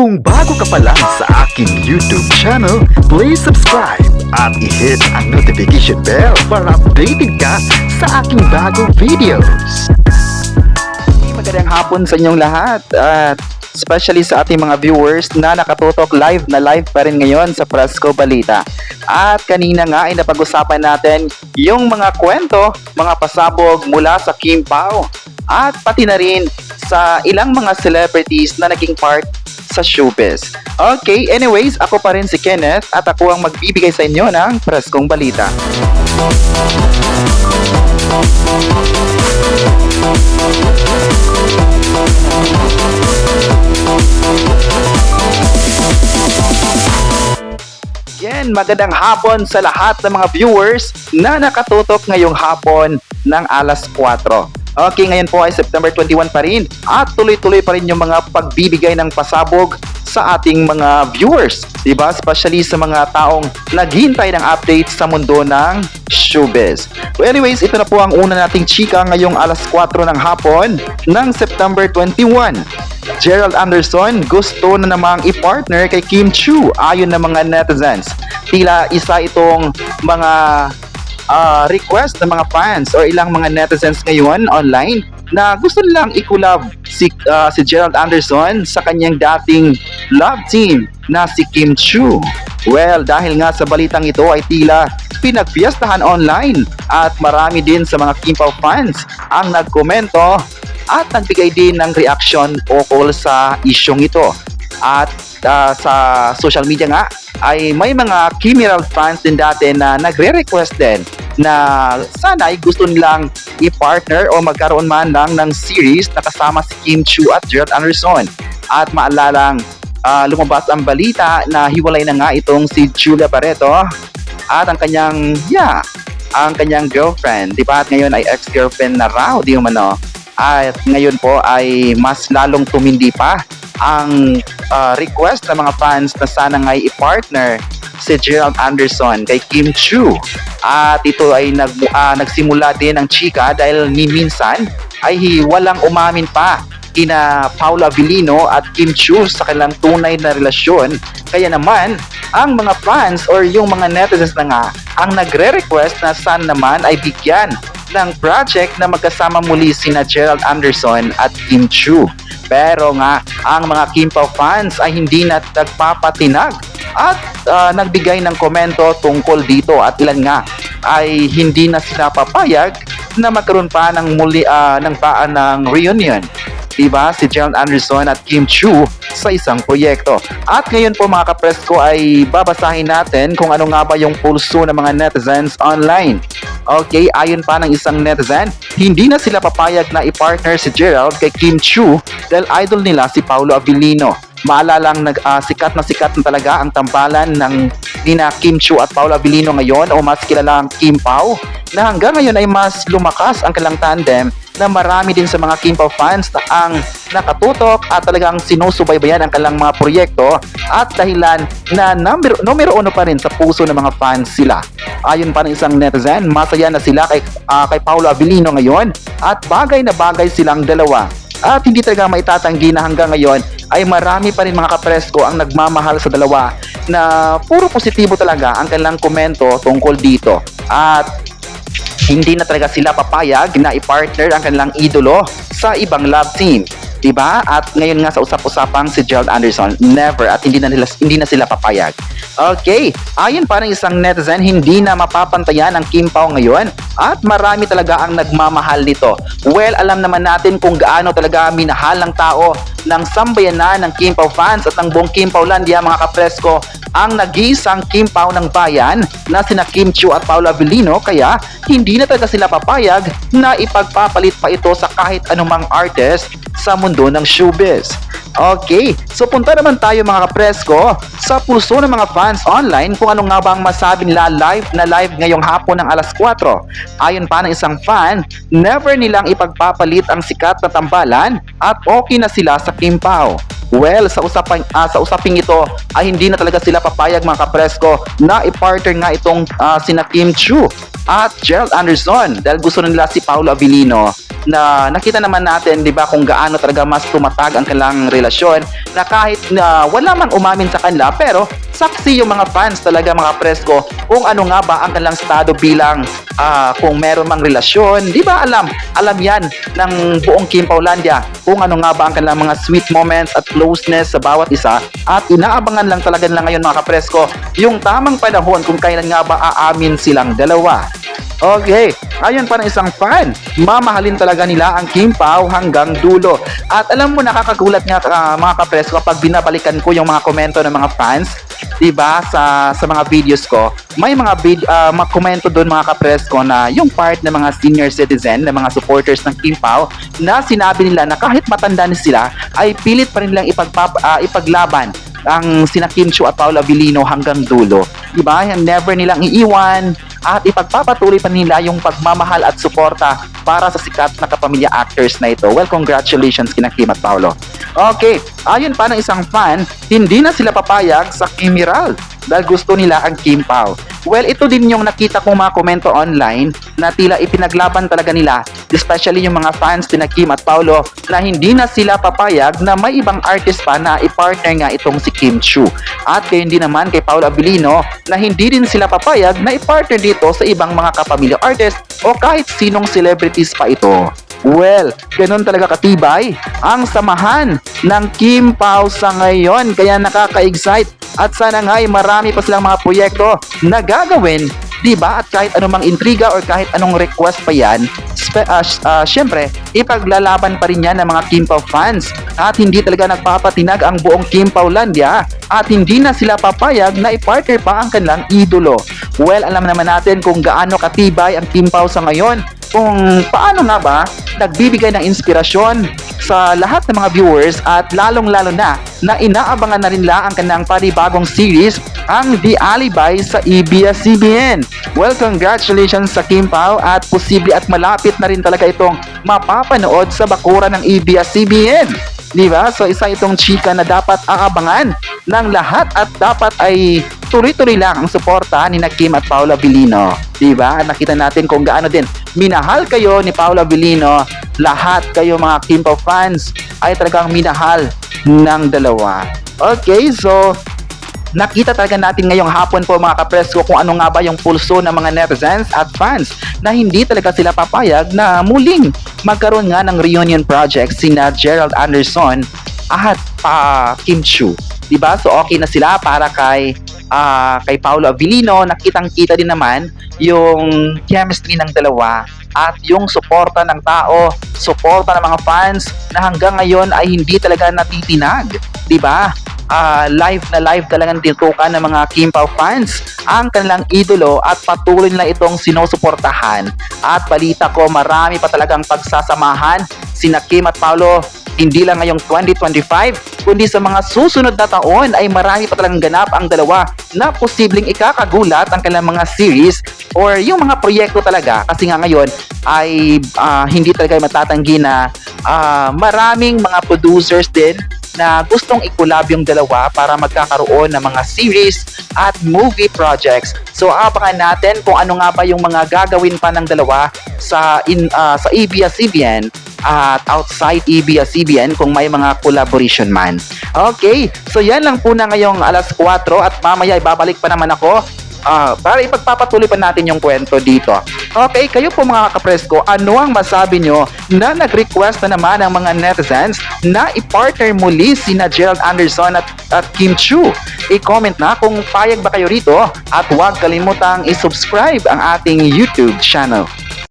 Kung bago ka pa lang sa aking YouTube channel, please subscribe at i-hit ang notification bell para updated ka sa aking bagong videos. Magandang hapon sa inyong lahat at especially sa ating mga viewers na nakatutok live pa rin ngayon sa Presko Balita. At kanina nga ay napag-usapan natin yung mga kwento, mga pasabog mula sa Kim Pao at pati na rin sa ilang mga celebrities na naging part sa showbiz. Okay, anyways, ako pa rin si Kenneth at ako ang magbibigay sa inyo ng Preskong Balita. Yan, magandang hapon sa lahat ng mga viewers na nakatutok ngayong hapon ng alas 4. Okay, ngayon po ay September 21 pa rin at tuloy-tuloy pa rin yung mga pagbibigay ng pasabog sa ating mga viewers, diba? Especially sa mga taong naghihintay ng updates sa mundo ng showbiz. So anyways, ito na po ang una nating chika ngayong alas 4 ng hapon ng September 21. Gerald Anderson gusto na namang i-partner kay Kim Chiu ayon ng mga netizens. Tila isa itong mga request ng mga fans or ilang mga netizens ngayon online na gusto nilang i-collab si Gerald Anderson sa kanyang dating love team na si Kim Chiu. Well, dahil nga sa balitang ito ay tila pinagpiestahan online at marami din sa mga Kim Pao fans ang nagkomento at nagbigay din ng reaction ukol sa isyong ito. At sa social media nga ay may mga Kim Herald fans din dati na nagre-request din na sana ay gusto nilang i-partner o magkaroon man lang ng series na kasama si Kim Chiu at Gerald Anderson. At maalalang lumabas ang balita na hiwalay na nga itong si Julia Barreto at ang kanyang girlfriend, di ba? At ngayon ay ex-girlfriend na raw, di umano. At ngayon po ay mas lalong tumindi pa ang request ng mga fans na sana nga'y i-partner si Gerald Anderson kay Kim Chiu. At ito ay nagsimula din ang chika dahil minsan ay walang umamin pa kina Paula Avellino at Kim Chiu sa kanilang tunay na relasyon. Kaya naman, ang mga fans or yung mga netizens na nga ang nagre-request na sana naman ay bigyan ng project na magkasama muli sina Gerald Anderson at Kim Chiu. Pero nga, ang mga Kim Pao fans ay hindi na nagpapatinag at nagbigay ng komento tungkol dito at ilan nga ay hindi na sila papayag na magkaroon pa ng muli ng paan ng reunion, diba? Si Gerald Anderson at Kim Chiu sa isang proyekto. At ngayon po mga kapresko ay babasahin natin kung ano nga ba yung pulso ng mga netizens online. Okay, ayon pa ng isang netizen, hindi na sila papayag na i-partner si Gerald kay Kim Chiu dahil idol nila si Paula Avellino. Maalalang sikat na talaga ang tambalan ng nina Kim Chiu at Paula Avellino ngayon o mas kilala ang Kim Pao na hanggang ngayon ay mas lumakas ang kanilang tandem na marami din sa mga Kim Pao fans na ang nakatutok at talagang sinusubaybayan ang kanilang mga proyekto at dahilan na numero uno pa rin sa puso ng mga fans sila. Ayon pa ng isang netizen, masaya na sila kay Paula Avellino ngayon at bagay na bagay silang dalawa. At hindi talaga maitatanggi na hanggang ngayon ay marami pa rin mga kapresko ang nagmamahal sa dalawa na puro positibo talaga ang kanilang komento tungkol dito. At hindi na talaga sila papayag na i-partner ang kanilang idolo sa ibang love team, diba? At ngayon nga sa usap-usapang si Gerald Anderson, never at hindi na sila papayag. Okay, ayon pa ng isang netizen, hindi na mapapantayan ang Kim Pao ngayon at marami talaga ang nagmamahal nito. Well, alam naman natin kung gaano talaga minahal ng tao ng sambayanan ng Kim Pao fans at ng buong Kim Paolandia mga kapresko ang nag-iisang Kim Pao ng bayan na sina Kim Chiu at Paula Avellino, kaya hindi na talaga sila papayag na ipagpapalit pa ito sa kahit anumang artist sa mundo ng showbiz. Okay, so punta naman tayo mga kapresko sa pulso ng mga fans online kung ano nga ba ang masabi nila live ngayong hapon ng alas 4. Ayon pa ng isang fan, never nilang ipagpapalit ang sikat na tambalan at okay na sila sa Kim Pao. Well, sa usaping ito ay hindi na talaga sila papayag mga kapresko na i-partner nga itong sina Kim Chiu at Gerald Anderson dahil gusto nila si Paula Avellino na nakita naman natin, 'di ba, kung gaano talaga mas tumatag ang kanilang relasyon, na kahit na wala man umamin sa kanila, pero saksi yung mga fans talaga, mga presko, kung ano nga ba ang kanilang estado bilang kung meron mang relasyon, 'di ba, alam yan ng buong Kim Paulandia kung ano nga ba ang kanilang mga sweet moments at closeness sa bawat isa, at inaabangan lang talaga nila ngayon, mga kapresko, yung tamang panahon kung kailan nga ba aamin silang dalawa. Okay, ayon pa ng isang fan, mamahalin talaga nila ang Kim Pao hanggang dulo. At alam mo, nakakagulat nga, mga kapresko, kapag binabalikan ko yung mga komento ng mga fans, 'di ba, sa mga videos ko, may mga mga komento doon, mga kapresko, na yung part ng mga senior citizen, ng mga supporters ng Kim Pao, na sinabi nila na kahit matanda na sila, ay pilit pa rin nilang ipaglaban ang sina Kim Chiu at Paolo Abilino hanggang dulo. 'Di ba? Never nilang iiwan at ipagpapatuloy pa nila yung pagmamahal at suporta para sa sikat na kapamilya actors na ito. Well, congratulations kina Kim at Paolo. Okay, ayon pa ng isang fan, hindi na sila papayag sa Kimiral dahil gusto nila ang Kim Pao. Well, ito din yung nakita kong mga komento online na tila ipinaglaban talaga nila, especially yung mga fans ni Kim at Paolo, na hindi na sila papayag na may ibang artist pa na i-partner nga itong si Kim Chiu. At kaya hindi naman kay Paolo Abilino na hindi din sila papayag na i-partner dito sa ibang mga kapamilya artist o kahit sinong celebrities pa ito. Well, ganun talaga katibay ang samahan ng Kim Pao sa ngayon, kaya nakaka-excite, at sana nga ay marami pa silang mga proyekto na gagawin, 'di ba? At kahit anumang intriga or kahit anong request pa yan, syempre, ipaglalaban pa rin yan ng mga Kim Pao fans, at hindi talaga nagpapatinag ang buong Kim Paulandia, at hindi na sila papayag na i-partner pa ang kanilang idolo. Well, alam naman natin kung gaano katibay ang Kim Pao sa ngayon, kung paano nga ba nagbibigay ng inspirasyon sa lahat ng mga viewers, at lalong-lalo na inaabangan na rin nila ang kanilang panibagong series, ang The Alibi sa ABS-CBN. Well, congratulations sa Kim Pao, at posible at malapit na rin talaga itong mapapanood sa bakuran ng ABS-CBN. Diba? So isa itong chika na dapat aabangan ng lahat, at dapat ay tuloy-tuloy lang ang suporta ni Kim at Paolo Abilino. Diba? Nakita natin kung gaano din minahal kayo ni Paolo Abilino. Lahat kayo mga Kim Pao fans ay talagang minahal ng dalawa. Okay, so nakita talaga natin ngayong hapon po, mga kapresko, kung ano nga ba yung pulso ng mga netizens at fans, na hindi talaga sila papayag na muling magkaroon nga ng reunion project sina Gerald Anderson at Kim Chiu. Diba? So okay na sila para kay Paolo Abilino. Nakitang-kita din naman yung chemistry ng dalawa at yung suporta ng tao, suporta ng mga fans na hanggang ngayon ay hindi talaga natitinag. Diba? Live na live talagang tinutukan ng mga Kim Pao fans ang kanilang idolo, at patuloy nila itong sinusuportahan. At balita ko, marami pa talagang pagsasamahan sina Kim at Paolo, hindi lang ngayong 2025, kundi sa mga susunod na taon ay marami pa talagang ganap ang dalawa na posibleng ikakagulat ang kanilang mga series or yung mga proyekto talaga. Kasi nga ngayon ay hindi talaga matatanggi na maraming mga producers din na gustong i-collab yung dalawa para magkakaroon ng mga series at movie projects. So abangan natin kung ano nga ba yung mga gagawin pa ng dalawa sa ABS-CBN at outside ABS-CBN kung may mga collaboration man. Okay, so yan lang po na ngayong alas 4, at mamaya ibabalik pa naman ako para ipagpapatuloy pa natin yung kwento dito. Okay, kayo po mga kapresko, ano ang masabi nyo na nag-request na naman ang mga netizens na i-partner muli sina Gerald Anderson at Kim Chiu? I-comment na kung payag ba kayo rito, at huwag kalimutang i-subscribe ang ating YouTube channel.